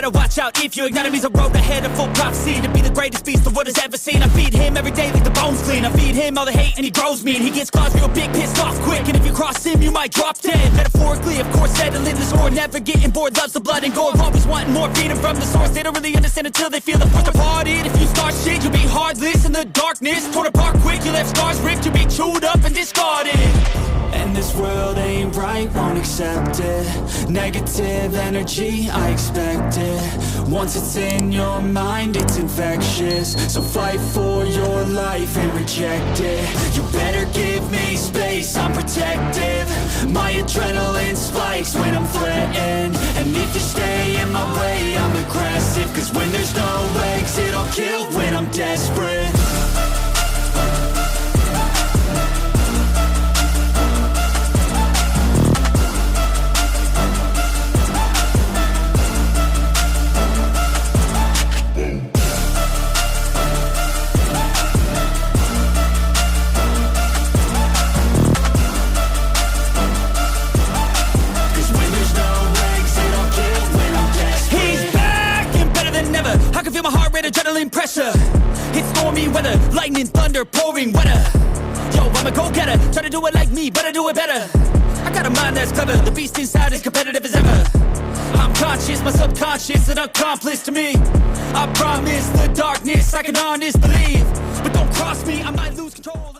better watch out if your enemy's a road ahead of full prophecy to be the greatest beast the world has ever seen. I feed him every day like the bones clean. I feed him all the hate and he grows me, and he gets claws real big, pissed off quick. And if you cross him, you might drop dead. Metaphorically, of course, settling the score, never getting bored, loves the blood and gore, always wanting more freedom from the source. They don't really understand until they feel the force departed. If you start shit, you'll be heartless in the darkness, torn apart quick. You left scars ripped, you'll be chewed up and discarded. And this world ain't right, won't accept it. Negative energy, I expect it. Once it's in your mind, it's infectious. So fight for your life and reject it. You better give me space, I'm protective. My adrenaline spikes when I'm threatened. And if you stay in my way, I'm aggressive. Cause when there's no exit, I'll kill when I'm desperate. Adrenaline pressure, it's stormy weather, lightning, thunder, pouring weather. Yo, I'm a go-getter, try to do it like me, but I do it better. I got a mind that's clever, the beast inside is competitive as ever. I'm conscious, my subconscious, an accomplice to me. I promise the darkness, I can honest believe. But don't cross me, I might lose control.